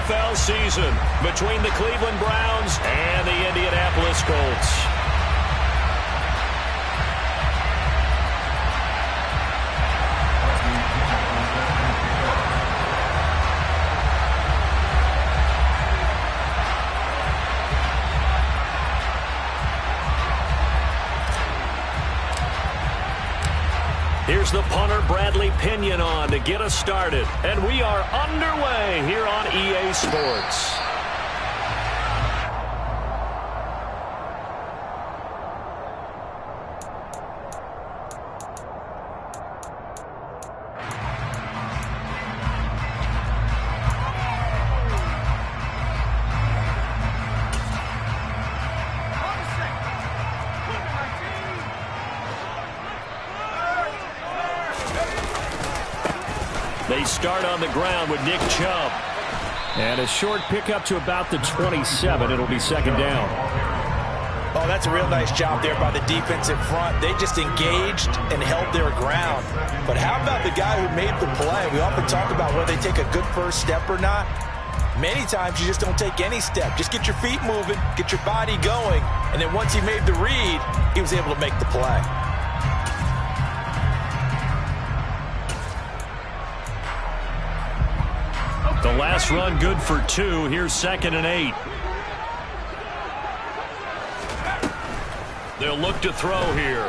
NFL season between the Cleveland Browns and the Indianapolis Colts. Here's the punter, Bradley Pinion, on to get us started. And we are underway here on EA Sports. They start on the ground with Nick Chubb. And a short pickup to about the 27. It'll be second down. Oh, that's a real nice job there by the defensive front. They just engaged and held their ground. But how about the guy who made the play? We often talk about whether they take a good first step or not. Many times you just don't take any step. Just get your feet moving, get your body going, and then once he made the read, he was able to make the play. The last run good for 2. Here's 2nd and 8. They'll look to throw here.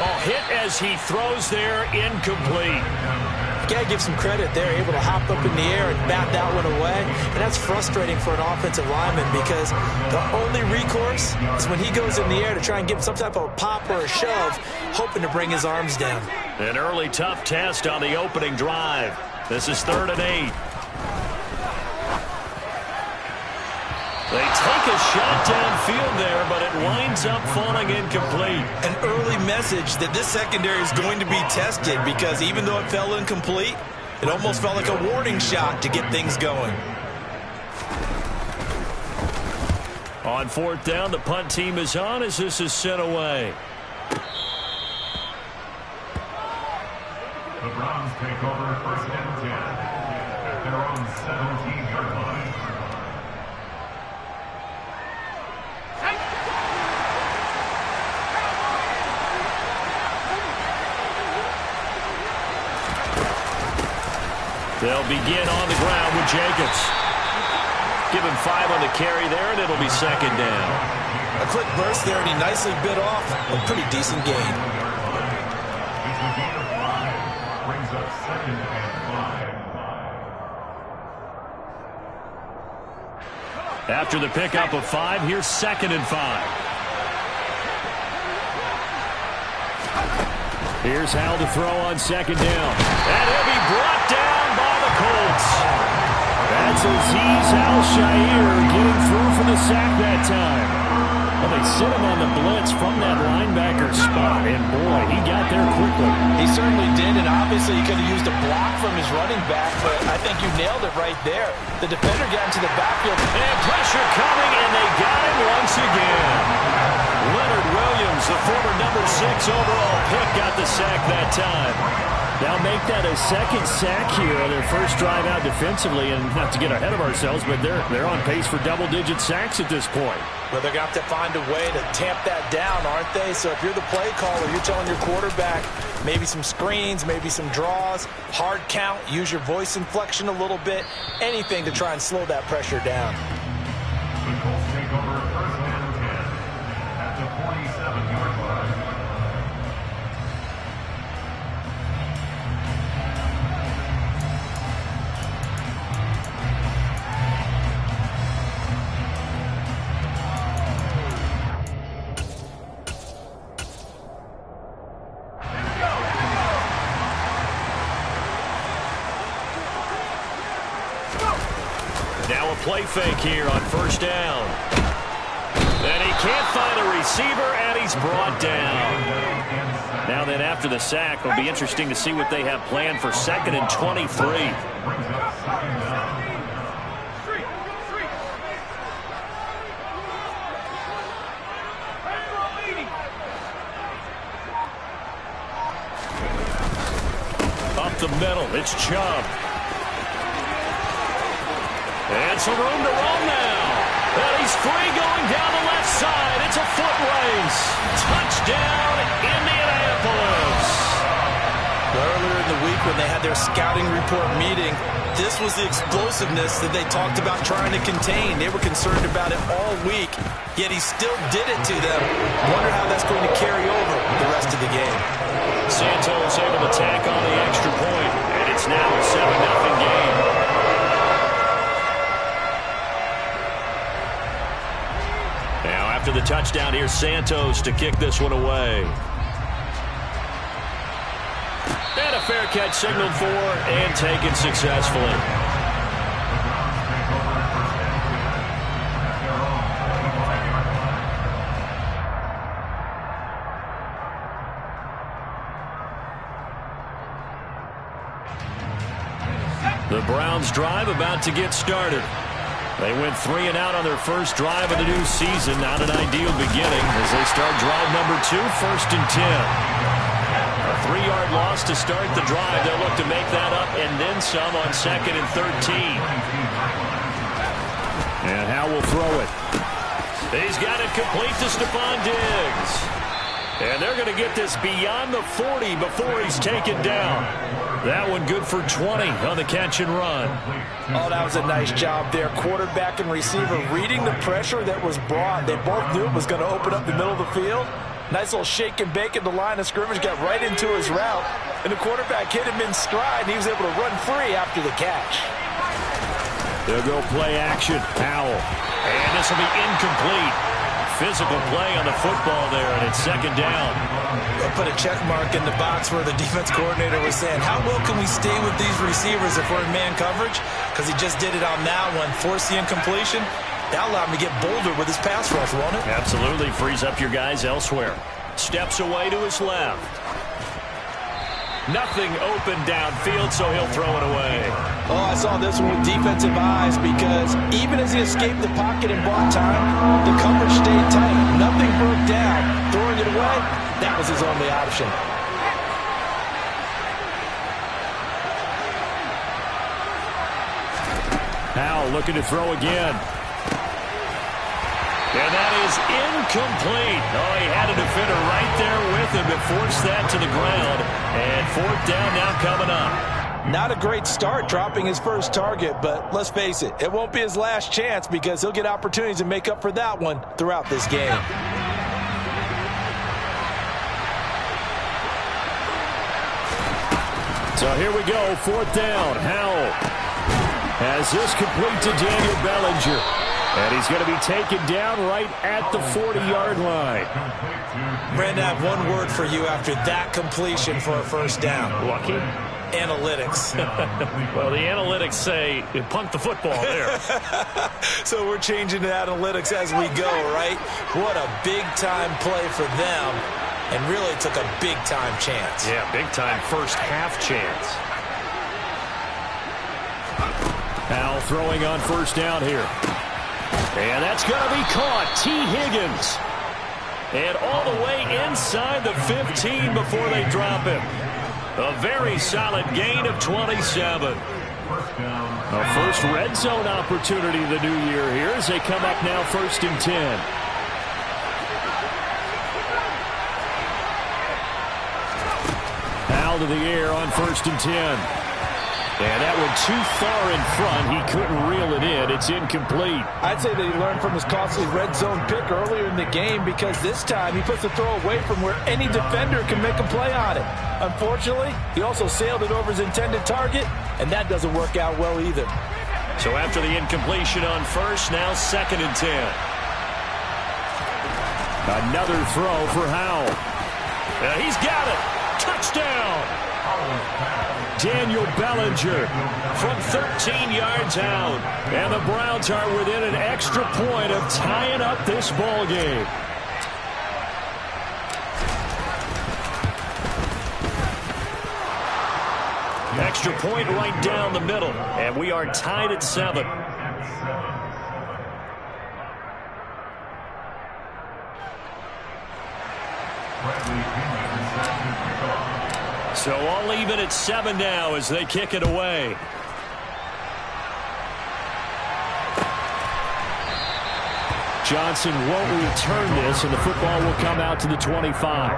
Oh, hit as he throws there, incomplete. Gotta give some credit there, able to hop up in the air and bat that one away. And that's frustrating for an offensive lineman because the only recourse is when he goes in the air to try and give some type of a pop or a shove, hoping to bring his arms down. An early tough test on the opening drive. This is 3rd and 8. They take a shot downfield there, but it winds up falling incomplete. An early message that this secondary is going to be tested because even though it fell incomplete, it almost felt like a warning shot to get things going. On 4th down, the punt team is on as this is sent away. The Browns take over 1st and 10 at their own 17-yard line. They'll begin on the ground with Jacobs. Give him 5 on the carry there, and it'll be 2nd down. A quick burst there, and he nicely bit off a pretty decent gain. Brings up 2nd and 5. After the pickup of 5, here's 2nd and 5. Here's Hal to throw on 2nd down. And he'll be brought down by the Colts. That's Azeez Al-Shaair getting through for the sack that time. Well, they sit him on the blitz from that linebacker spot, and boy, he got there quickly. He certainly did, and obviously he could have used a block from his running back, but I think you nailed it right there. The defender got into the backfield. And pressure coming, and they got him once again. Leonard Williams, the former number 6 overall pick, got the sack that time. Now make that a 2nd sack here on their first drive out defensively, and not to get ahead of ourselves, but they're on pace for double-digit sacks at this point. Well, they're going to have to find a way to tamp that down, aren't they? So if you're the play caller, you're telling your quarterback maybe some screens, maybe some draws, hard count, use your voice inflection a little bit, anything to try and slow that pressure down. The Colts take over 1st and 10 at the 47-yard line. Now a play fake here on 1st down. And he can't find a receiver, and he's brought down. Now then, after the sack, it'll be interesting to see what they have planned for 2nd and 23. Up the middle, it's Chubb. some room to run now. And he's free going down the left side. It's a foot race. Touchdown, Indianapolis. Earlier in the week when they had their scouting report meeting, this was the explosiveness that they talked about trying to contain. They were concerned about it all week, yet he still did it to them. Wonder how that's going to carry over the rest of the game. Santos able to tack on the extra point, and it's now a 7-0 game. Now after the touchdown, here's Santos to kick this one away. And a fair catch signaled for and taken successfully. The Browns drive about to get started. They went 3 and out on their first drive of the new season. Not an ideal beginning as they start drive number 2, 1st and 10. A 3-yard loss to start the drive. They'll look to make that up and then some on 2nd and 13. And Howe will throw it. He's got it complete to Stephon Diggs. And they're going to get this beyond the 40 before he's taken down. That one good for 20 on the catch and run. Oh, that was a nice job there. Quarterback and receiver reading the pressure that was brought. They both knew it was going to open up the middle of the field. Nice little shake and bake at the line of scrimmage, got right into his route. And the quarterback hit him in stride, and he was able to run free after the catch. They'll go play action. Powell. And this will be incomplete. Physical play on the football there, and it's 2nd down. They'll put a check mark in the box where the defense coordinator was saying, how well can we stay with these receivers if we're in man coverage? Because he just did it on that one, force the incompletion. That allowed him to get bolder with his pass rush, won't it? Absolutely. Frees up your guys elsewhere. Steps away to his left. Nothing open downfield, so he'll throw it away. Oh, I saw this one with defensive eyes because even as he escaped the pocket and bought time, the coverage stayed tight. Nothing broke down. Throwing it away, that was his only option. Howe looking to throw again. And that is incomplete. Oh, he had a defender right there with him to force that to the ground. And 4th down now coming up. Not a great start dropping his first target, but let's face it, it won't be his last chance because he'll get opportunities to make up for that one throughout this game. So here we go, 4th down. Howell has this complete to Daniel Bellinger. And he's going to be taken down right at the 40-yard line. Brandon, I have one word for you after that completion for a 1st down. Lucky? Analytics. Well, the analytics say punt the football there. So we're changing to analytics as we go, right? What a big-time play for them. And really took a big-time chance. Yeah, big-time first half chance. Now throwing on 1st down here. And that's going to be caught. T. Higgins. And all the way inside the 15 before they drop him. A very solid gain of 27. A first red zone opportunity the new year here as they come up now 1st and 10. Out of the air on 1st and 10. And that one too far in front. He couldn't reel it in. It's incomplete. I'd say that he learned from his costly red zone pick earlier in the game because this time he puts the throw away from where any defender can make a play on it. Unfortunately, he also sailed it over his intended target, and that doesn't work out well either. So after the incompletion on 1st, now 2nd and 10. Another throw for Howell. He's got it. Touchdown. Daniel Bellinger from 13 yards out. And the Browns are within an extra point of tying up this ball game. Extra point right down the middle. And we are tied at 7. So all even at 7 now as they kick it away. Johnson won't return this, and the football will come out to the 25.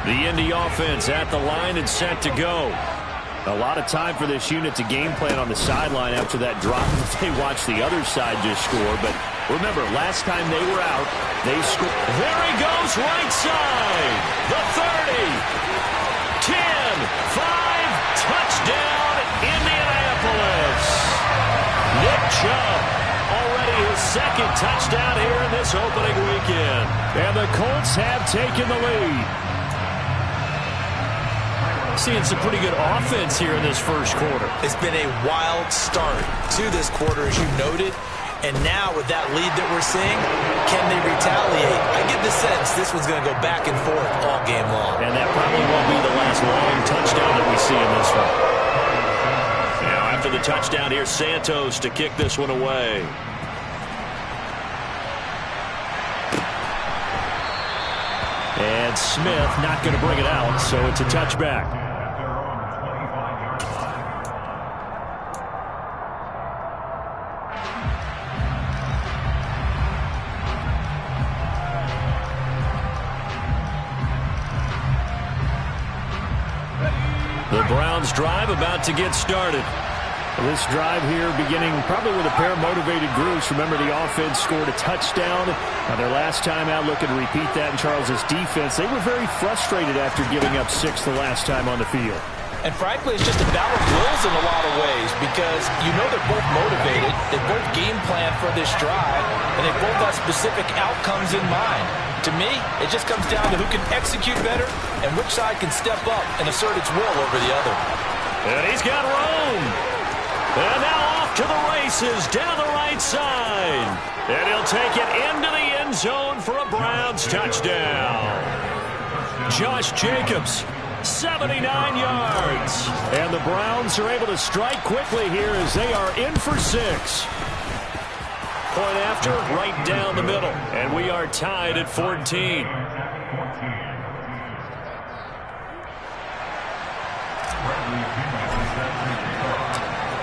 The Indy offense at the line and set to go. A lot of time for this unit to game plan on the sideline after that drop. They watched the other side just score. But remember, last time they were out, they scored. There he goes, right side. The 30. 10, 5, touchdown, Indianapolis. Nick Chubb, already his second touchdown here in this opening weekend. And the Colts have taken the lead. Seeing some pretty good offense here in this first quarter. It's been a wild start to this quarter, as you noted. And now with that lead that we're seeing, can they retaliate? I get the sense this one's going to go back and forth all game long. And that probably won't be the last long touchdown that we see in this one. Now after the touchdown, here's Santos to kick this one away. And Smith not going to bring it out, so it's a touchback. The Browns drive about to get started. This drive here beginning probably with a pair of motivated groups. Remember, the offense scored a touchdown. Their last time out, looking to repeat that in Charles's defense. They were very frustrated after giving up 6 the last time on the field. And frankly, it's just a battle of wills in a lot of ways because you know they're both motivated. They both game plan for this drive, and they both have specific outcomes in mind. To me, it just comes down to who can execute better and which side can step up and assert its will over the other. And he's got room. And now off to the races down the right side. And he'll take it into the end zone for a Browns touchdown. Josh Jacobs, 79 yards. And the Browns are able to strike quickly here as they are in for 6. Point after, right down the middle. And we are tied at 14.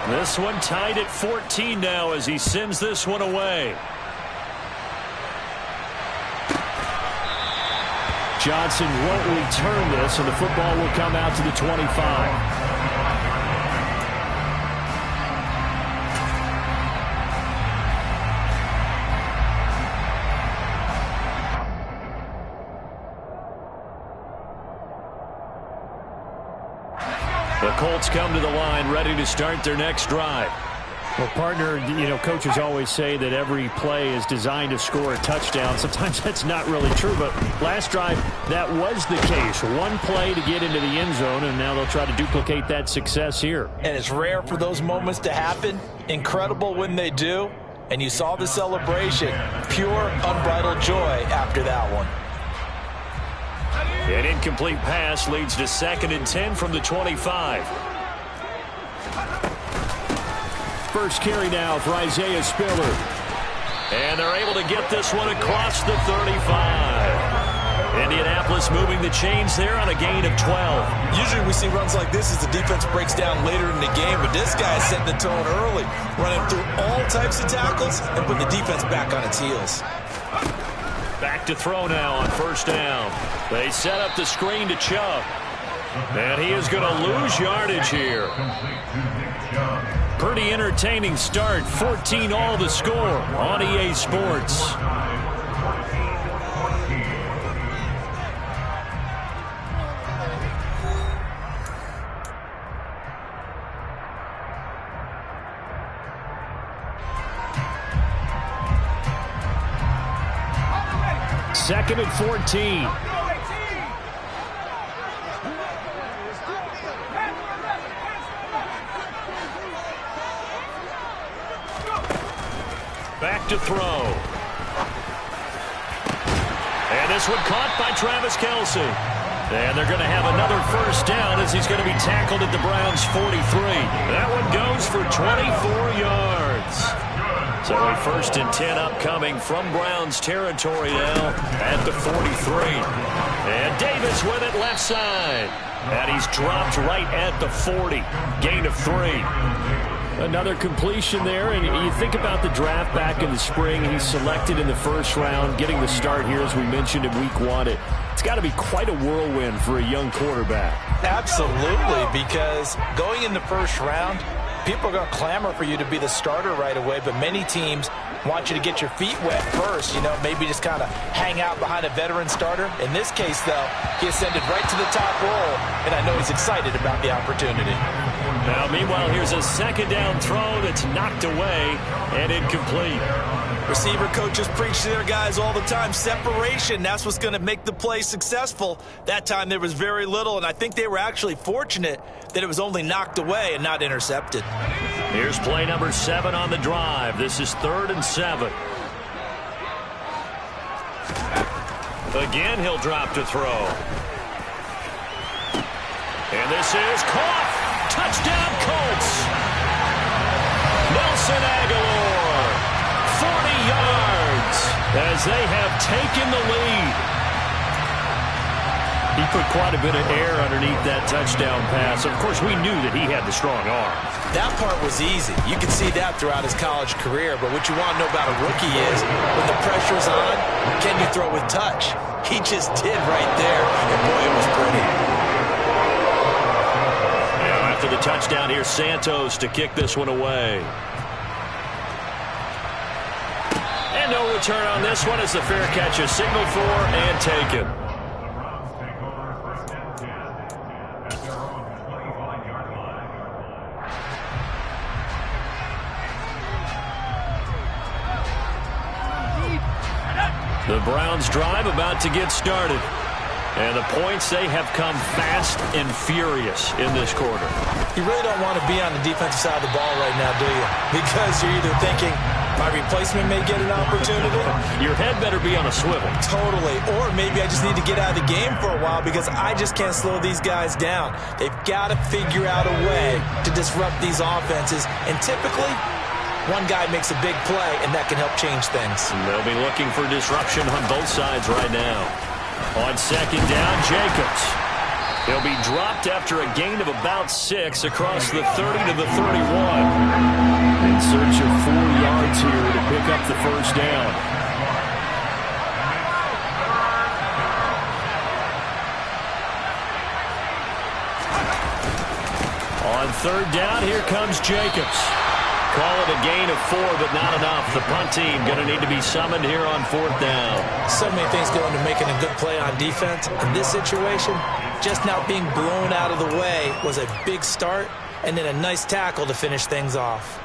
This one tied at 14 now as he sends this one away. Johnson won't return this, and the football will come out to the 25. The Colts come to the line ready to start their next drive. Well, partner, coaches always say that every play is designed to score a touchdown. Sometimes that's not really true, but last drive, that was the case. One play to get into the end zone, and now they'll try to duplicate that success here. And it's rare for those moments to happen. Incredible when they do. And you saw the celebration. Pure, unbridled joy after that one. An incomplete pass leads to 2nd and 10 from the 25. First carry now for Isaiah Spiller. And they're able to get this one across the 35. Indianapolis moving the chains there on a gain of 12. Usually we see runs like this as the defense breaks down later in the game, but this guy is setting the tone early, running through all types of tackles and putting the defense back on its heels. Back to throw now on first down. They set up the screen to Chubb. And he is going to lose yardage here. Pretty entertaining start. 14 all the score on EA Sports. Second and 14. Back to throw. And this one caught by Travis Kelce. And they're going to have another first down as he's going to be tackled at the Browns' 43. That one goes for 24 yards. So a 1st and 10 upcoming from Browns territory now at the 43. And Davis goes with it left side. And he's dropped right at the 40. Gain of 3. Another completion there, and you think about the draft back in the spring. He's selected in the first round, getting the start here, as we mentioned, in week 1. It's got to be quite a whirlwind for a young quarterback. Absolutely, because going in the first round, people are going to clamor for you to be the starter right away, but many teams want you to get your feet wet first, maybe just kind of hang out behind a veteran starter. In this case, though, he ascended right to the top role, and I know he's excited about the opportunity. Now, meanwhile, here's a second down throw that's knocked away and incomplete. Receiver coaches preach to their guys all the time. Separation, that's what's going to make the play successful. That time there was very little, and I think they were actually fortunate that it was only knocked away and not intercepted. Here's play number 7 on the drive. This is 3rd and 7. Again, he'll drop to throw. And this is caught. Touchdown, Colts. Nelson Aguilar, 40 yards as they have taken the lead. He put quite a bit of air underneath that touchdown pass. Of course, we knew that he had the strong arm. That part was easy. You can see that throughout his college career. But what you want to know about a rookie is when the pressure's on, can you throw with touch? He just did right there. And boy, it was pretty. After the touchdown, here's Santos to kick this one away. And no return on this one as the fair catch is signaled for and taken. The Browns take over 1st and 10 at their own 25-yard line. The Browns drive about to get started. And the points, they have come fast and furious in this quarter. You really don't want to be on the defensive side of the ball right now, do you? Because you're either thinking, my replacement may get an opportunity. Your head better be on a swivel. Totally. Or maybe I just need to get out of the game for a while because I just can't slow these guys down. They've got to figure out a way to disrupt these offenses. And typically, one guy makes a big play, and that can help change things. And they'll be looking for disruption on both sides right now. On second down, Jacobs. He'll be dropped after a gain of about 6 across the 30 to the 31. In search of 4 yards here to pick up the first down. On 3rd down, here comes Jacobs. Call it a gain of 4, but not enough. The punt team going to need to be summoned here on 4th down. So many things go into making a good play on defense. In this situation, just now being blown out of the way was a big start, and then a nice tackle to finish things off.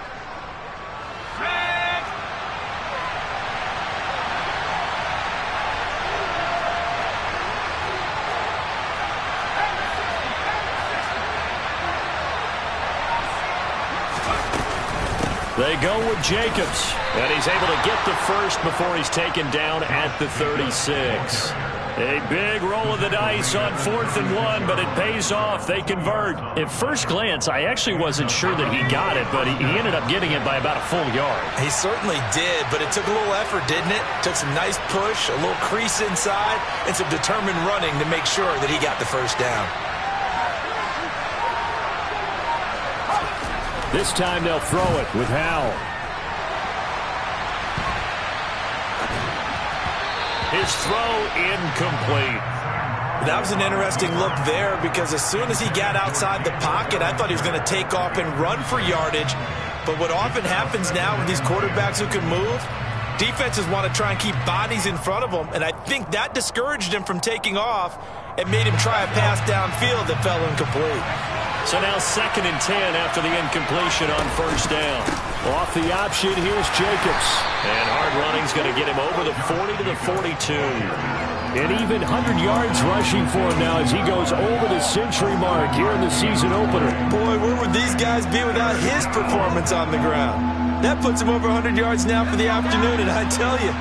They go with Jacobs, and he's able to get the first before he's taken down at the 36. A big roll of the dice on 4th and 1, but it pays off. They convert. At first glance, I actually wasn't sure that he got it, but he ended up getting it by about a full yard. He certainly did, but it took a little effort, didn't it? Took some nice push, a little crease inside, and some determined running to make sure that he got the first down. This time they'll throw it with Howell. His throw incomplete. That was an interesting look there because as soon as he got outside the pocket, I thought he was going to take off and run for yardage. But what often happens now with these quarterbacks who can move, defenses want to try and keep bodies in front of them, and I think that discouraged him from taking off and made him try a pass downfield that fell incomplete. So now 2nd and 10 after the incompletion on 1st down. Off the option, here's Jacobs. And hard running's going to get him over the 40 to the 42. An even 100 yards rushing for him now as he goes over the century mark here in the season opener. Boy, where would these guys be without his performance on the ground? That puts him over 100 yards now for the afternoon, and I tell you,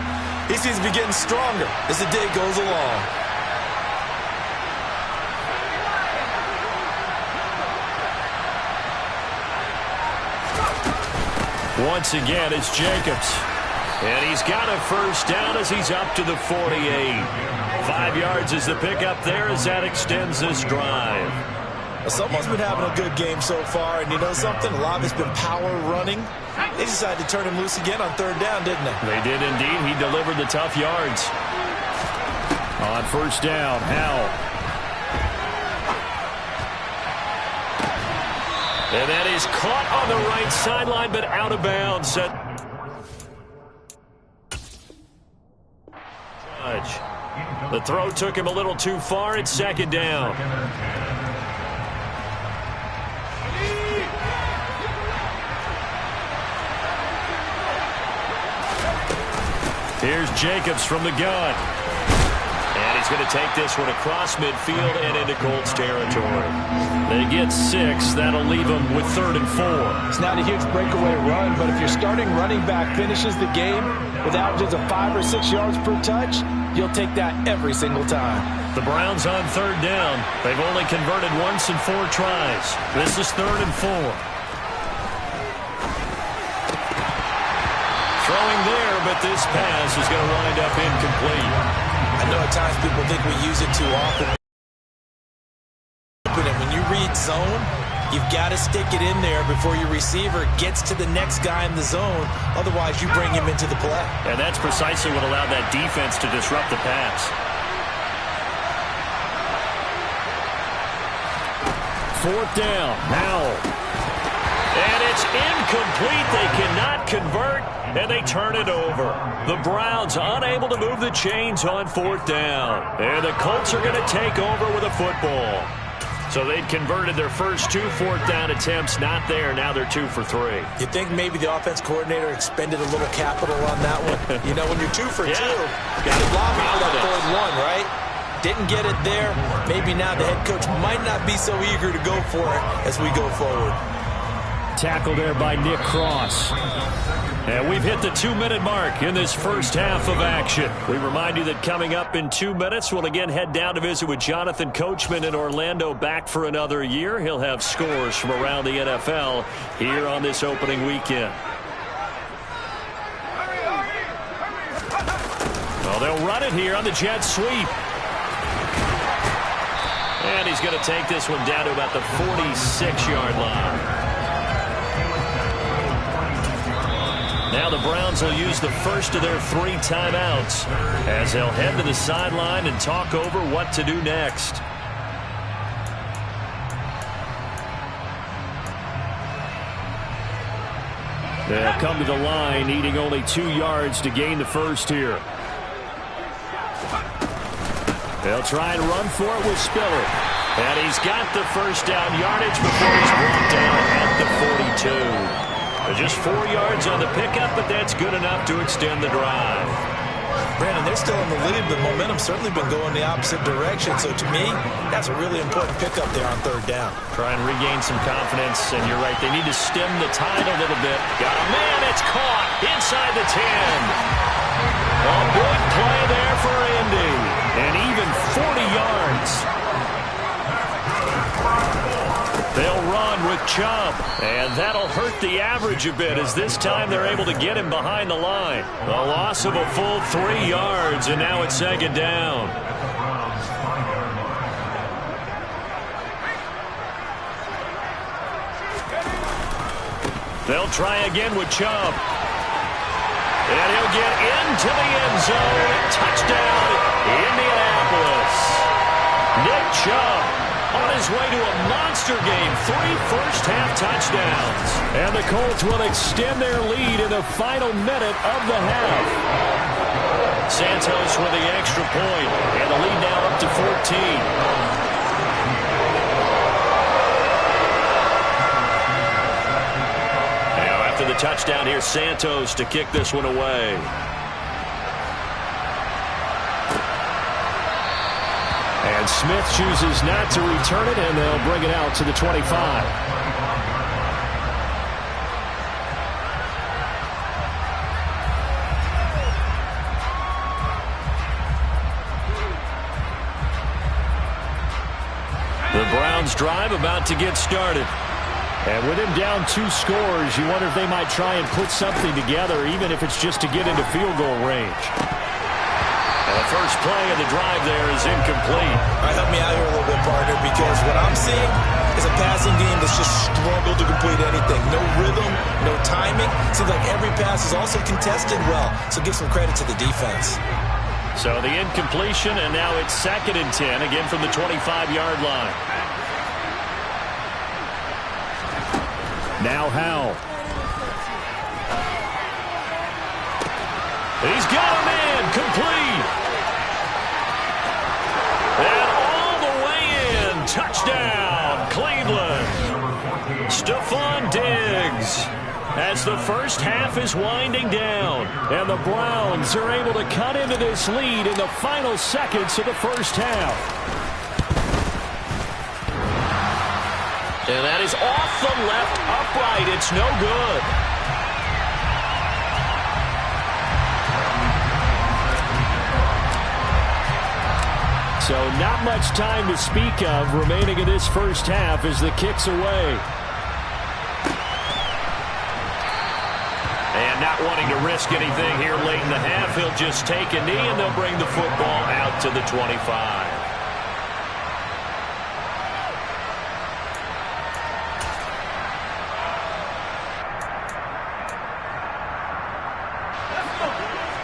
he seems to be getting stronger as the day goes along. Once again, it's Jacobs. And he's got a first down as he's up to the 48. 5 yards is the pickup there as that extends this drive. Someone's been having a good game so far, and you know something? A lot of it's been power running. They decided to turn him loose again on third down, didn't they? They did indeed. He delivered the tough yards. On first down, Howell. And that is caught on the right sideline, but out of bounds. The throw took him a little too far. It's second down. Here's Jacobs from the gun. And he's going to take this one across midfield and into Colts territory. They get 6. That'll leave them with 3rd and 4. It's not a huge breakaway run, but if your starting running back finishes the game with averages of 5 or 6 yards per touch, you'll take that every single time. The Browns on third down. They've only converted once in 4 tries. This is 3rd and 4. Throwing there, but this pass is going to wind up incomplete. I know at times people think we use it too often. And when you read zone, you've got to stick it in there before your receiver gets to the next guy in the zone. Otherwise, you bring him into the play. And that's precisely what allowed that defense to disrupt the pass. 4th down, Howell. And it's incomplete. They cannot convert, and they turn it over. The Browns unable to move the chains on 4th down. And the Colts are going to take over with a football. So they'd converted their first 2 4th down attempts. Not there. Now they're 2 for 3. You think maybe the offense coordinator expended a little capital on that one? You know, when you're 2 for 2, got to lobby for that 3rd one, right? Didn't get it there. Maybe now the head coach might not be so eager to go for it as we go forward. Tackle there by Nick Cross. And we've hit the 2-minute mark in this first half of action. We remind you that coming up in 2 minutes, we'll again head down to visit with Jonathan Coachman in Orlando, back for another year. He'll have scores from around the NFL here on this opening weekend. Well, they'll run it here on the jet sweep. And he's going to take this one down to about the 46-yard line. Now the Browns will use the first of their 3 timeouts as they'll head to the sideline and talk over what to do next. They'll come to the line, needing only 2 yards to gain the first here. They'll try and run for it with Spiller. And he's got the first down yardage before he's brought down at the 42. Just 4 yards on the pickup, but that's good enough to extend the drive. Brandon, they're still in the lead, but momentum's certainly been going the opposite direction. So to me, that's a really important pickup there on 3rd down. Try and regain some confidence, and you're right. They need to stem the tide a little bit. Got a man, it's caught inside the 10. A big play there for Indy, and even 40 yards. They'll run with Chubb, and that'll hurt the average a bit as this time they're able to get him behind the line. A loss of a full 3 yards, and now it's 2nd down. They'll try again with Chubb. And he'll get into the end zone. Touchdown, Indianapolis. Nick Chubb on his way to a monster game. 3 first-half touchdowns. And the Colts will extend their lead in the final minute of the half. Santos with the extra point, and the lead now up to 14. Now after the touchdown, here's Santos to kick this one away. And Smith chooses not to return it, and they'll bring it out to the 25. The Browns drive about to get started. And with him down 2 scores, you wonder if they might try and put something together, even if it's just to get into field goal range. And the first play of the drive there is incomplete. All right, help me out here a little bit, partner, because what I'm seeing is a passing game that's just struggled to complete anything. No rhythm, no timing. Seems like every pass is also contested well, so give some credit to the defense. So the incompletion, and now it's 2nd and 10, again from the 25-yard line. Now Howell. He's got a man, complete. And all the way in, touchdown, Cleveland. Stephon Diggs. As the first half is winding down, and the Browns are able to cut into this lead in the final seconds of the first half. And that is off the left upright. It's no good. So not much time to speak of remaining in this first half as the kick's away. And not wanting to risk anything here late in the half, he'll just take a knee and they'll bring the football out to the 25.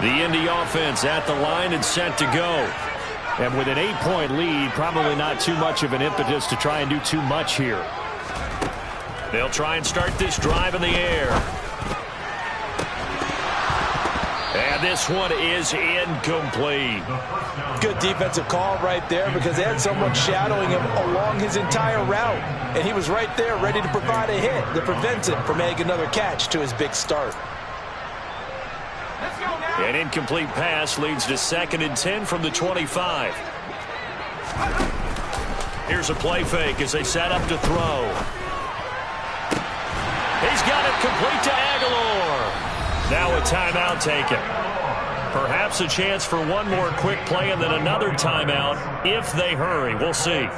The Indy offense at the line and set to go. And with an 8-point lead, probably not too much of an impetus to try and do too much here. They'll try and start this drive in the air. And this one is incomplete. Good defensive call right there because they had someone shadowing him along his entire route. And he was right there ready to provide a hit that prevents him from making another catch to his big start. An incomplete pass leads to 2nd and 10 from the 25. Here's a play fake as they set up to throw. He's got it complete to Aguilar. Now a timeout taken. Perhaps a chance for one more quick play and then another timeout if they hurry. We'll see.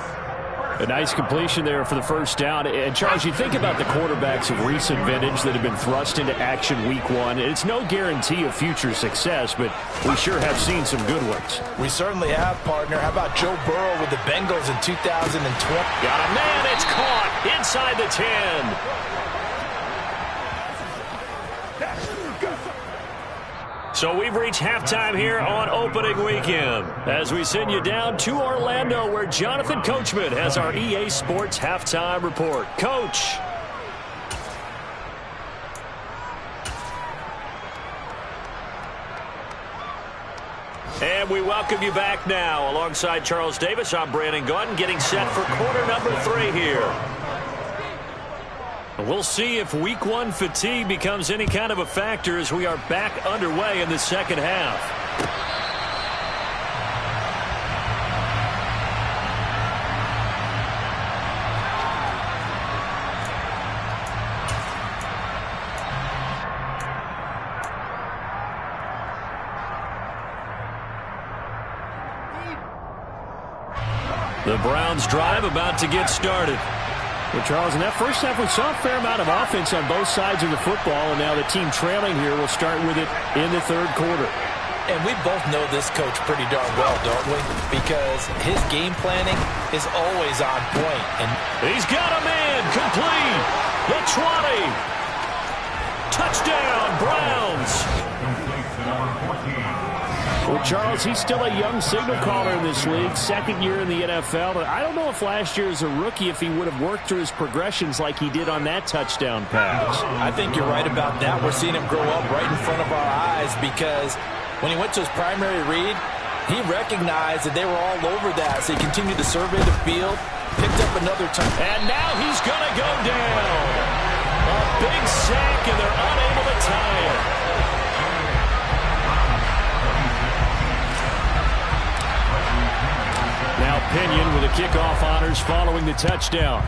A nice completion there for the first down. And, Charles, you think about the quarterbacks of recent vintage that have been thrust into action week 1. It's no guarantee of future success, but we sure have seen some good ones. We certainly have, partner. How about Joe Burrow with the Bengals in 2020? Got a man. It's caught inside the 10. So we've reached halftime here on opening weekend as we send you down to Orlando where Jonathan Coachman has our EA Sports halftime report. Coach. And we welcome you back now. Alongside Charles Davis, I'm Brandon Gordon getting set for quarter number 3 here. We'll see if week 1 fatigue becomes any kind of a factor as we are back underway in the second half. The Browns drive about to get started. Well, Charles, in that first half, we saw a fair amount of offense on both sides of the football, and now the team trailing here will start with it in the third quarter. And we both know this coach pretty darn well, don't we? Because his game planning is always on point. And he's got a man, complete, the 20. Touchdown, Browns. Well, Charles, he's still a young signal caller in this league, 2nd year in the NFL. But I don't know if last year as a rookie if he would have worked through his progressions like he did on that touchdown pass. I think you're right about that. We're seeing him grow up right in front of our eyes because when he went to his primary read, he recognized that they were all over that. So he continued to survey the field, picked up another time. And now he's going to go down. A big sack, and they're unable to tie it. Now Pinion with the kickoff honors following the touchdown.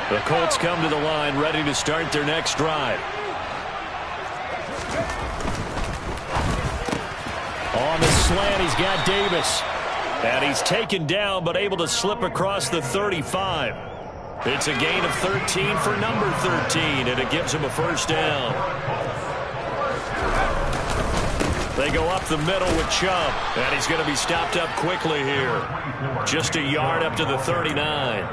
The Colts come to the line ready to start their next drive. On the slant, he's got Davis. And he's taken down, but able to slip across the 35. It's a gain of 13 for number 13, and it gives him a first down. They go up the middle with Chubb, and he's going to be stopped up quickly here. Just a yard up to the 39.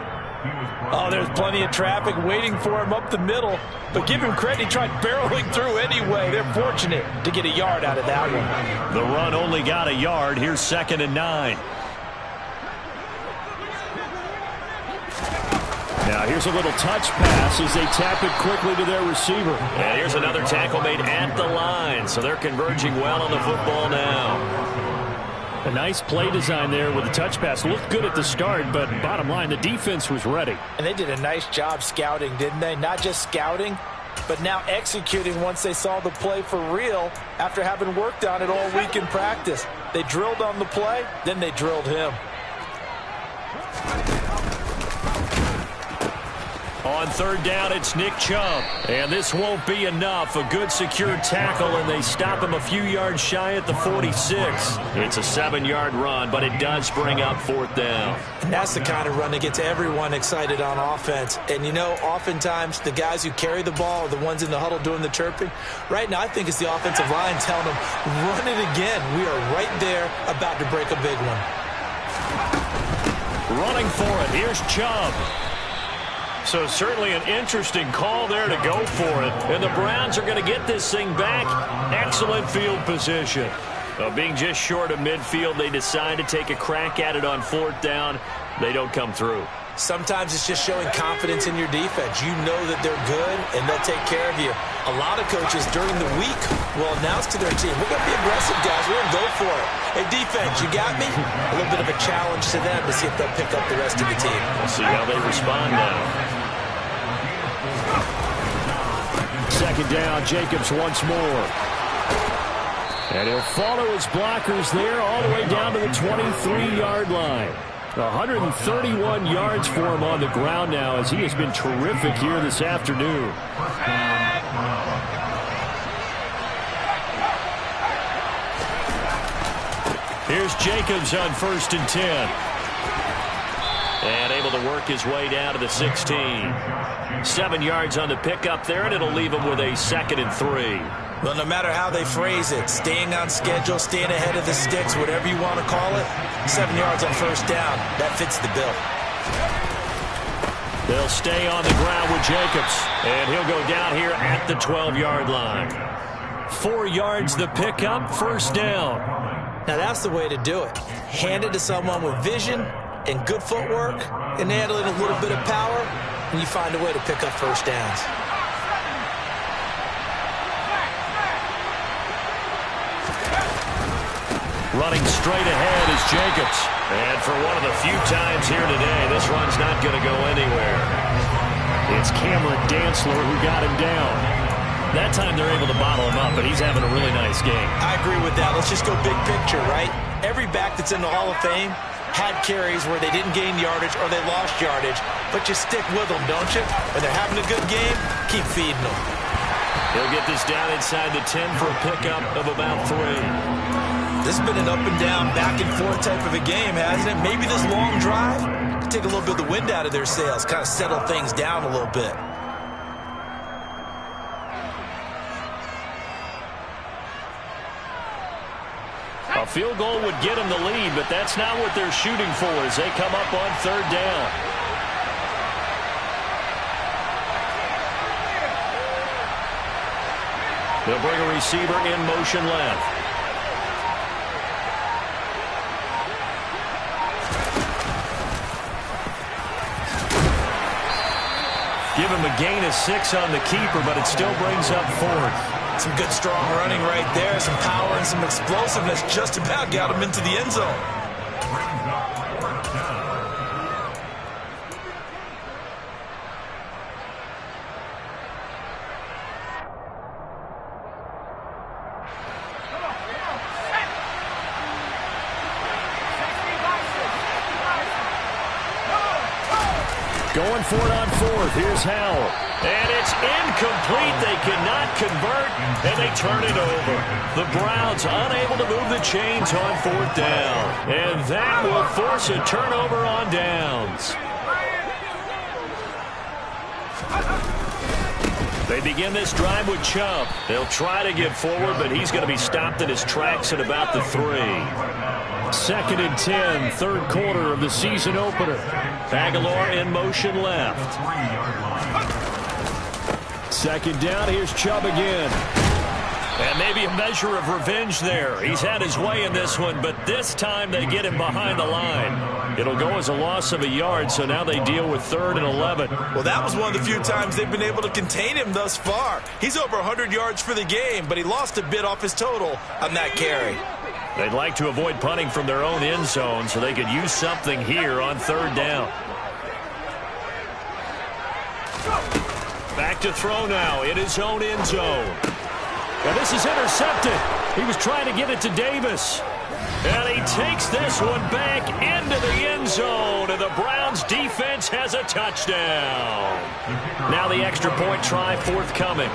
Oh, there's plenty of traffic waiting for him up the middle. But give him credit, he tried barreling through anyway. They're fortunate to get a yard out of that one. The run only got a yard. Here's 2nd and 9. Now here's a little touch pass as they tap it quickly to their receiver. And here's another tackle made at the line. So they're converging well on the football now. A nice play design there with the touch pass. Looked good at the start, but bottom line, the defense was ready. And they did a nice job scouting, didn't they? Not just scouting, but now executing once they saw the play for real after having worked on it all week in practice. They drilled on the play, then they drilled him. On 3rd down, it's Nick Chubb. And this won't be enough. A good secure tackle, and they stop him a few yards shy at the 46. It's a 7-yard run, but it does bring up 4th down. And that's the kind of run that gets everyone excited on offense. And, you know, oftentimes the guys who carry the ball are the ones in the huddle doing the chirping. Right now, I think it's the offensive line telling them, run it again. We are right there about to break a big one. Running for it. Here's Chubb. So certainly an interesting call there to go for it. And the Browns are going to get this thing back. Excellent field position. Being just short of midfield, they decide to take a crack at it on 4th down. They don't come through. Sometimes it's just showing confidence in your defense. You know that they're good, and they'll take care of you. A lot of coaches during the week will announce to their team, we're going to be aggressive, guys. We're going to go for it. Hey, defense, you got me? A little bit of a challenge to them to see if they'll pick up the rest of the team. We'll see how they respond now. 2nd down, Jacobs once more. And he'll follow his blockers there all the way down to the 23-yard line. 131 yards for him on the ground now as he has been terrific here this afternoon. Here's Jacobs on 1st and 10. And able to work his way down to the 16. 7 yards on the pickup there, and it'll leave him with a 2nd and 3. Well, no matter how they phrase it, staying on schedule, staying ahead of the sticks, whatever you want to call it, 7 yards on 1st down, that fits the bill. They'll stay on the ground with Jacobs, and he'll go down here at the 12-yard line. 4 yards the pickup, 1st down. Now that's the way to do it. Hand it to someone with vision and good footwork, and handle it a little bit of power, and you find a way to pick up 1st downs. Running straight ahead is Jacobs. And for one of the few times here today, this run's not going to go anywhere. It's Cameron Dantzler who got him down. That time they're able to bottle him up, but he's having a really nice game. I agree with that. Let's just go big picture, right? Every back that's in the Hall of Fame had carries where they didn't gain yardage or they lost yardage, but you stick with them, don't you? When they're having a good game, keep feeding them. He'll get this down inside the 10 for a pickup of about 3. This has been an up and down, back and forth type of a game, hasn't it? Maybe this long drive could take a little bit of the wind out of their sails, kind of settle things down a little bit. A field goal would get them the lead, but that's not what they're shooting for as they come up on 3rd down. They'll bring a receiver in motion left. Give him a gain of 6 on the keeper, but it still brings up 4th. Some good strong running right there, some power and some explosiveness just about got him into the end zone. Going for it on fourth. Here's Howell. And it's incomplete. They cannot convert, and they turn it over. The Browns unable to move the chains on fourth down. And that will force a turnover on downs. They begin this drive with Chubb. They'll try to get forward, but he's going to be stopped in his tracks at about the 3. 2nd and 10, third quarter of the season opener. Aguilar in motion left. 2nd down, here's Chubb again. And maybe a measure of revenge there. He's had his way in this one, but this time they get him behind the line. It'll go as a loss of a yard, so now they deal with 3rd and 11. Well, that was one of the few times they've been able to contain him thus far. He's over 100 yards for the game, but he lost a bit off his total on that carry. They'd like to avoid punting from their own end zone so they could use something here on 3rd down. Back to throw now in his own end zone. And this is intercepted. He was trying to get it to Davis. And he takes this one back into the end zone. And the Browns defense has a touchdown. Now the extra point try forthcoming.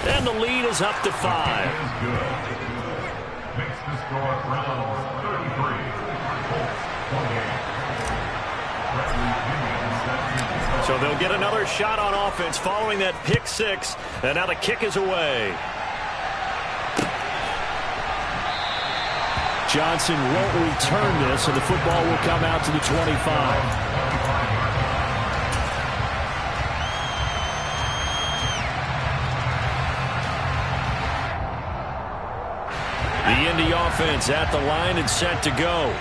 And the lead is up to 5. Makes the score Browns 33, Colts 28. So they'll get another shot on offense following that pick 6. And now the kick is away. Johnson won't return this, and the football will come out to the 25. The Indy offense at the line and set to go.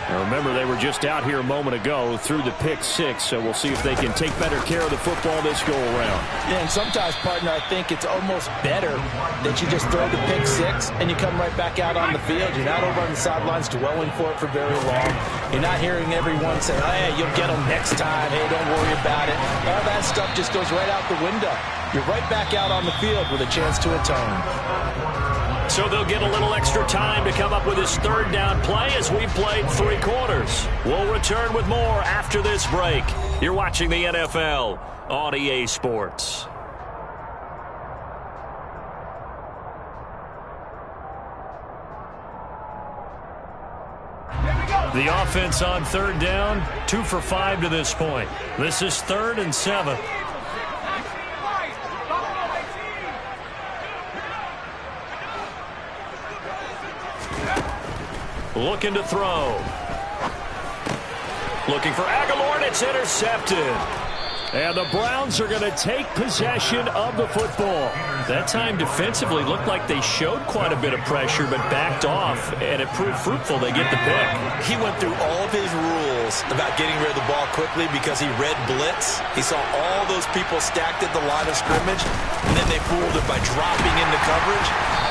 Now remember, they were just out here a moment ago through the pick 6, so we'll see if they can take better care of the football this go-around. Yeah, and sometimes, partner, I think it's almost better that you just throw the pick 6 and you come right back out on the field. You're not over on the sidelines dwelling for it for very long. You're not hearing everyone say, hey, you'll get them next time. Hey, don't worry about it. All that stuff just goes right out the window. You're right back out on the field with a chance to atone. So they'll get a little extra time to come up with his 3rd down play as we've played 3 quarters. We'll return with more after this break. You're watching the NFL on EA Sports. The offense on 3rd down, 2 for 5 to this point. This is 3rd and 7. Looking to throw. Looking for Aguilar, and it's intercepted. And the Browns are going to take possession of the football. That time defensively looked like they showed quite a bit of pressure but backed off, and it proved fruitful. They get the pick. He went through all of his rules about getting rid of the ball quickly because he read blitz. He saw all those people stacked at the line of scrimmage, and then they fooled him by dropping into coverage.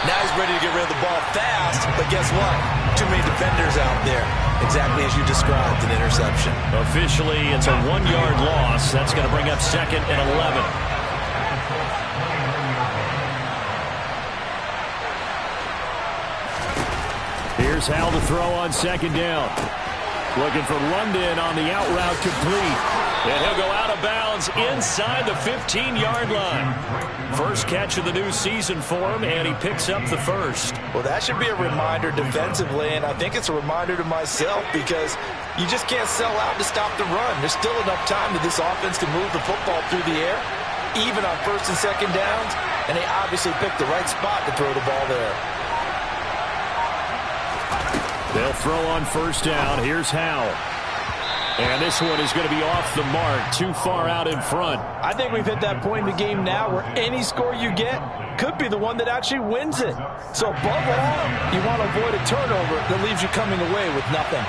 Now he's ready to get rid of the ball fast, but guess what? Too many defenders out there. Exactly as you described, an interception. Officially, it's a 1-yard loss. That's going to bring up 2nd and 11. Here's Howell to throw on 2nd down. Looking for London on the out route complete. And he'll go out of bounds inside the 15-yard line. First catch of the new season for him, and he picks up the first. Well, that should be a reminder defensively, and I think it's a reminder to myself because you just can't sell out to stop the run. There's still enough time that this offense can move the football through the air, even on 1st and 2nd downs, and they obviously picked the right spot to throw the ball there. They'll throw on 1st down. Here's Howell. And this one is going to be off the mark, too far out in front. I think we've hit that point in the game now where any score you get could be the one that actually wins it. So above all, you want to avoid a turnover that leaves you coming away with nothing.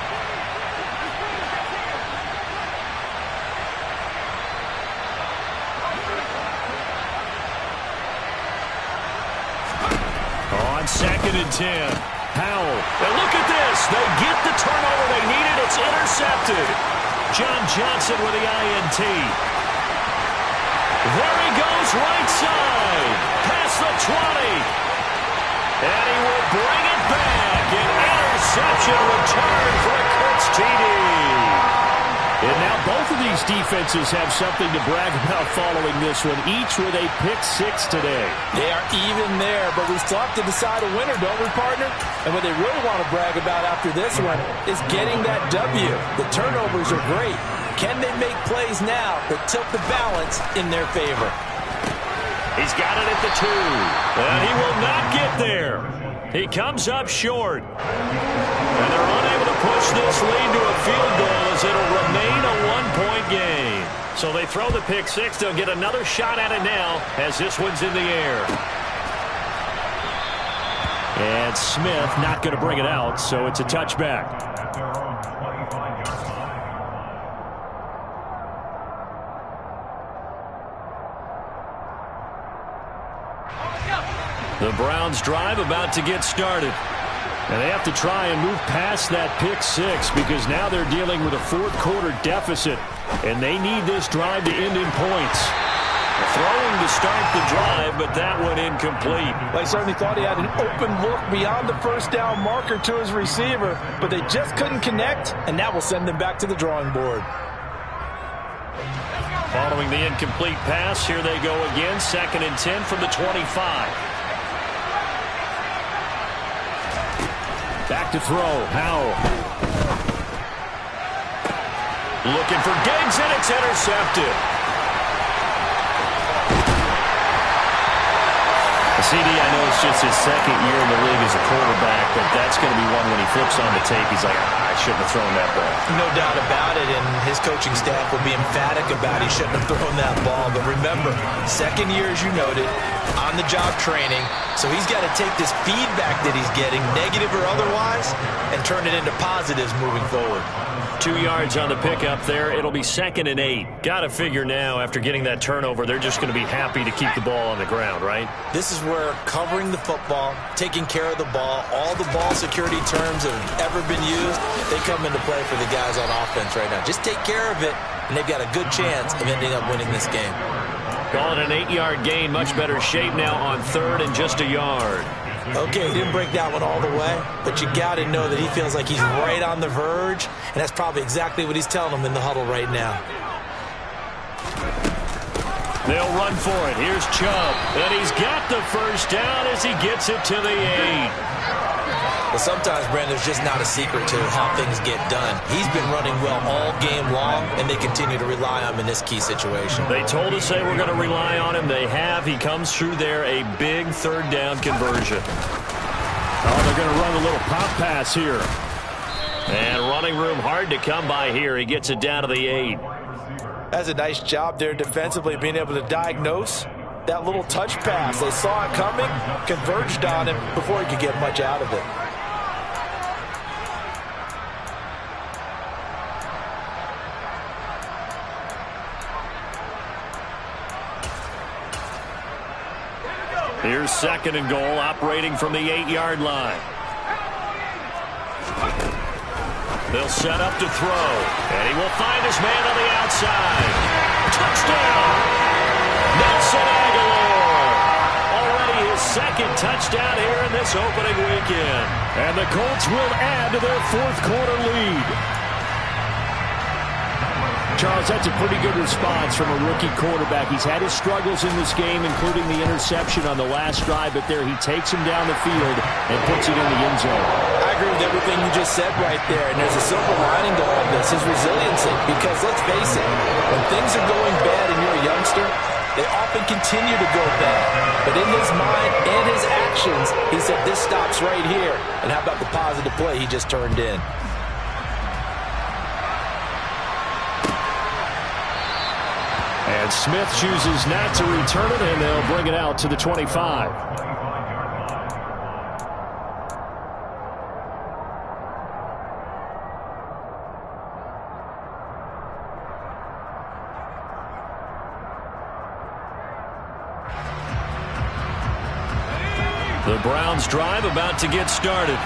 On 2nd and 10. Howell. And look at this. They get the turnover they needed. It's intercepted. John Johnson with the INT. There he goes, right side. Past the 20. And he will bring it back. An interception return for a Colts TD. And now both of these defenses have something to brag about following this one, each with a pick six today. They are even there, but we still have to decide a winner, don't we, partner? And what they really want to brag about after this one is getting that W. The turnovers are great. Can they make plays now that tilt the balance in their favor? He's got it at the 2. And he will not get there. He comes up short. And they're unable to push this lead to a field goal as it'll remain a one-point game. So they throw the pick six. They'll get another shot at it now as this one's in the air. And Smith not going to bring it out, so it's a touchback. At their own 25-yard line. The Browns drive about to get started. And they have to try and move past that pick six because now they're dealing with a fourth-quarter deficit. And they need this drive to end in points. Throwing to start the drive, but that one incomplete. They certainly thought he had an open look beyond the first down marker to his receiver, but they just couldn't connect, and that will send them back to the drawing board. Following the incomplete pass, here they go again. 2nd and 10 from the 25. Back to throw. Howell. Looking for Diggs, and it's intercepted. CD, I know it's just his second year in the league as a quarterback, but that's going to be one when he flips on the tape. He's like, I shouldn't have thrown that ball. No doubt about it, and his coaching staff will be emphatic about he shouldn't have thrown that ball. But remember, second year, as you noted, on-the-job training, so he's got to take this feedback that he's getting, negative or otherwise, and turn it into positives moving forward. 2 yards on the pickup there. It'll be 2nd and 8. Got to figure now, after getting that turnover, they're just going to be happy to keep the ball on the ground, right? This is where covering the football, taking care of the ball, all the ball security terms that have ever been used, they come into play for the guys on offense right now. Just take care of it, and they've got a good chance of ending up winning this game. Call it an 8-yard gain. Much better shape now on 3rd and just a yard. Okay, he didn't break that one all the way, but you got to know that he feels like he's right on the verge, and that's probably exactly what he's telling them in the huddle right now. They'll run for it. Here's Chubb, and he's got the first down as he gets it to the 8. But sometimes, Brandon, there's just not a secret to how things get done. He's been running well all game long, and they continue to rely on him in this key situation. They told us they were going to rely on him. They have. He comes through there, a big 3rd down conversion. Oh, they're going to run a little pop pass here. And running room hard to come by here. He gets it down to the 8. That's a nice job there defensively, being able to diagnose that little touch pass. They saw it coming, converged on him before he could get much out of it. Here's 2nd and goal, operating from the 8-yard line. They'll set up to throw, and he will find his man on the outside. Touchdown! Nelson Aguilar! Already his 2nd touchdown here in this opening weekend. And the Colts will add to their 4th-quarter lead. Charles, that's a pretty good response from a rookie quarterback. He's had his struggles in this game, including the interception on the last drive, but there he takes him down the field and puts it in the end zone. I agree with everything you just said right there, and there's a silver lining to all of this, his resiliency, because let's face it, when things are going bad and you're a youngster, they often continue to go bad. But in his mind and his actions, he said, this stops right here. And how about the positive play he just turned in? And Smith chooses not to return it, and they'll bring it out to the 25. The Browns drive about to get started.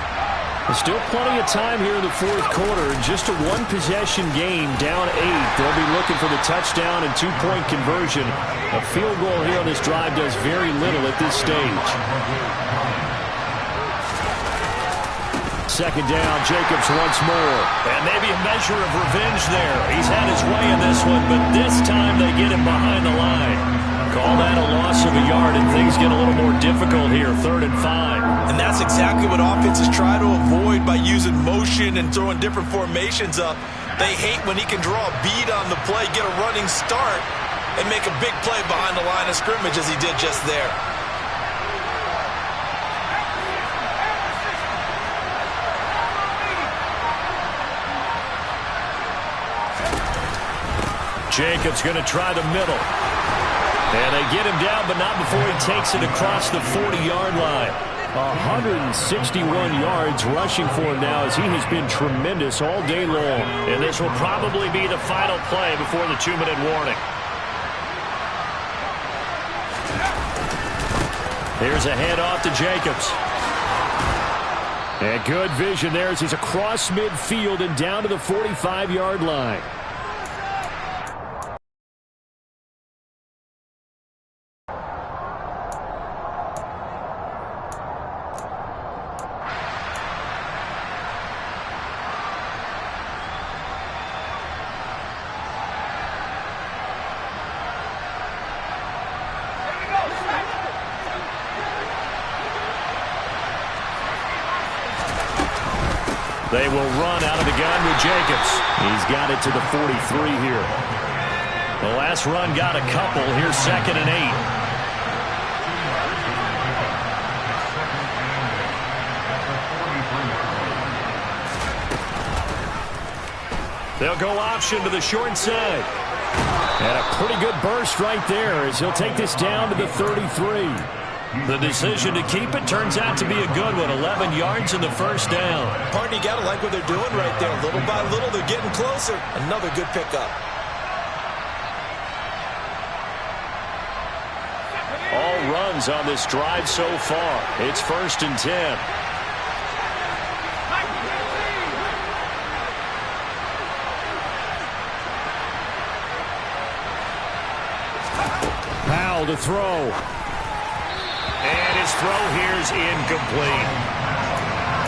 There's still plenty of time here in the 4th quarter. Just a one-possession game, down 8. They'll be looking for the touchdown and 2-point conversion. A field goal here on this drive does very little at this stage. Second down, Jacobs once more. And maybe a measure of revenge there. He's had his way in this one, but this time they get him behind the line. Call that a loss of a yard, and things get a little more difficult here, 3rd and 5. And that's exactly what offenses try to avoid by using motion and throwing different formations up. They hate when he can draw a bead on the play, get a running start, and make a big play behind the line of scrimmage as he did just there. Jacobs going to try the middle. And they get him down, but not before he takes it across the 40-yard line. 161 yards rushing for him now as he has been tremendous all day long. And this will probably be the final play before the 2-minute warning. Here's a handoff to Jacobs. And good vision there as he's across midfield and down to the 45-yard line. They will run out of the gun with Jacobs. He's got it to the 43 here. The last run got a couple. Here's 2nd and 8. They'll go option to the short side. And a pretty good burst right there as he'll take this down to the 33. The decision to keep it turns out to be a good one. 11 yards in the first down. Partner, you got to like what they're doing right there. Little by little, they're getting closer. Another good pickup. All runs on this drive so far. It's 1st and 10. Powell to throw. And his throw here is incomplete.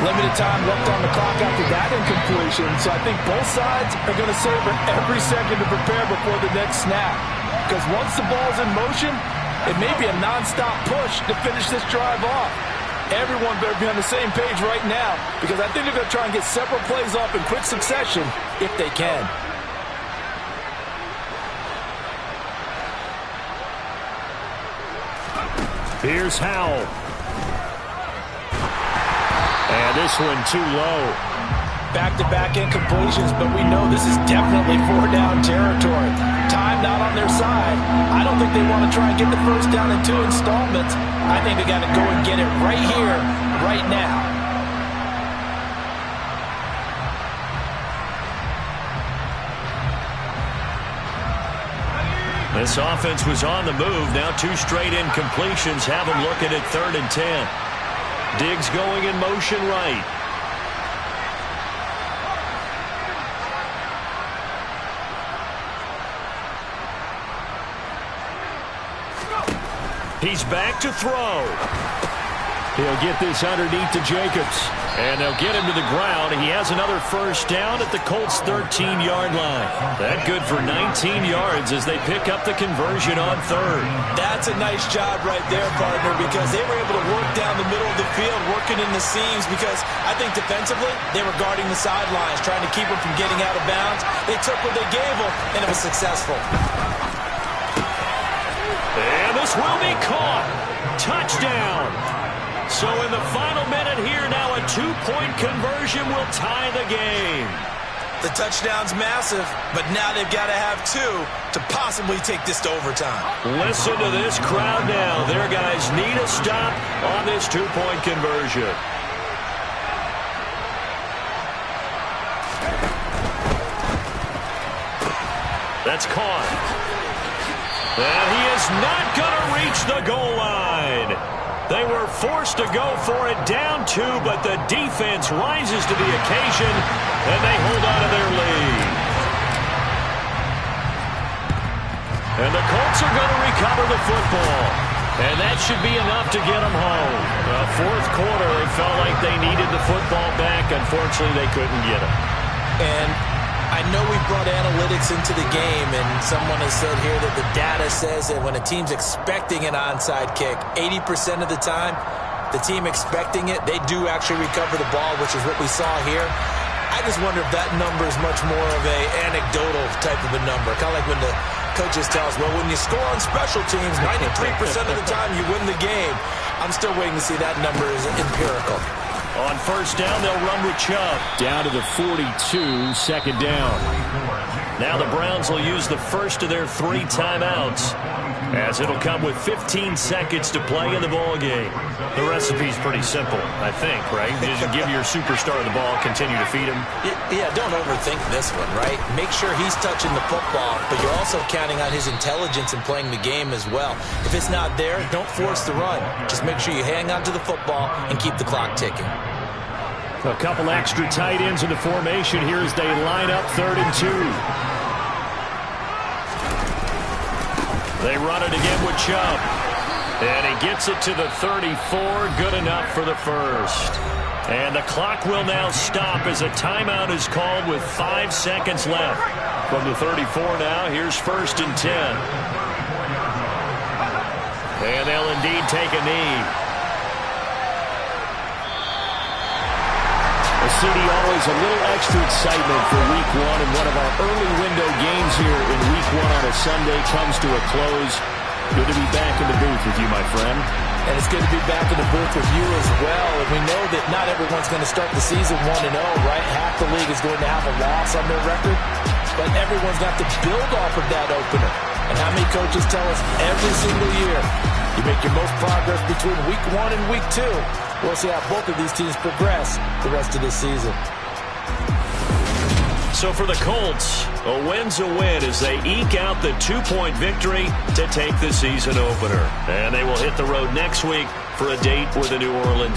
Limited time left on the clock after that incompletion, so I think both sides are going to savor every second to prepare before the next snap. Because once the ball's in motion, it may be a non-stop push to finish this drive off. Everyone better be on the same page right now, because I think they're going to try and get several plays off in quick succession if they can. Here's Howell. And this one too low. Back-to-back incompletions, but we know this is definitely 4-down territory. Time not on their side. I don't think they want to try and get the first down in 2 installments. I think they got to go and get it right here, right now. This offense was on the move. Now 2 straight incompletions have them looking at 3rd and 10. Diggs going in motion right. He's back to throw. He'll get this underneath to Jacobs. And they'll get him to the ground. He has another first down at the Colts' 13-yard line. That good for 19 yards as they pick up the conversion on 3rd. That's a nice job right there, partner, because they were able to work down the middle of the field, working in the seams, because I think defensively they were guarding the sidelines, trying to keep them from getting out of bounds. They took what they gave them, and it was successful. And this will be caught. Touchdown. So in the final minute here, now a 2-point conversion will tie the game. The touchdown's massive, but now they've got to have 2 to possibly take this to overtime. Listen to this crowd now. Their guys need a stop on this 2-point conversion. That's caught. And he is not going to reach the goal line. They were forced to go for it down 2, but the defense rises to the occasion, and they hold on to their lead. And the Colts are going to recover the football. And that should be enough to get them home. Fourth quarter, they felt like they needed the football back. Unfortunately, they couldn't get it. And I know we brought analytics into the game, and someone has said here that the data says that when a team's expecting an onside kick, 80% of the time, the team expecting it, they do actually recover the ball, which is what we saw here. I just wonder if that number is much more of a anecdotal type of a number. Kind of like when the coaches tell us, well, when you score on special teams, 93% of the time you win the game. I'm still waiting to see that number is empirical. On first down, they'll run with Chubb. Down to the 42, second down. Now the Browns will use the first of their 3 timeouts, as it'll come with 15 seconds to play in the ball game. The recipe's pretty simple, I think, right? You just give your superstar the ball, continue to feed him. Yeah, don't overthink this one, right? Make sure he's touching the football, but you're also counting on his intelligence in playing the game as well. If it's not there, don't force the run. Just make sure you hang on to the football and keep the clock ticking. A couple extra tight ends in the formation here as they line up 3rd and 2. They run it again with Chubb. And he gets it to the 34. Good enough for the first. And the clock will now stop as a timeout is called with 5 seconds left. From the 34 now, here's 1st and 10. And they'll indeed take a knee. City, always a little extra excitement for Week 1, and one of our early window games here in Week 1 on a Sunday comes to a close. Good to be back in the booth with you, my friend. And it's good to be back in the booth with you as well. And we know that not everyone's going to start the season 1-0, right? Half the league is going to have a loss on their record. But everyone's got to build off of that opener. And how many coaches tell us every single year, you make your most progress between Week 1 and Week 2. We'll see how both of these teams progress the rest of this season. So for the Colts, a win's a win as they eke out the 2-point victory to take the season opener. And they will hit the road next week for a date with the New Orleans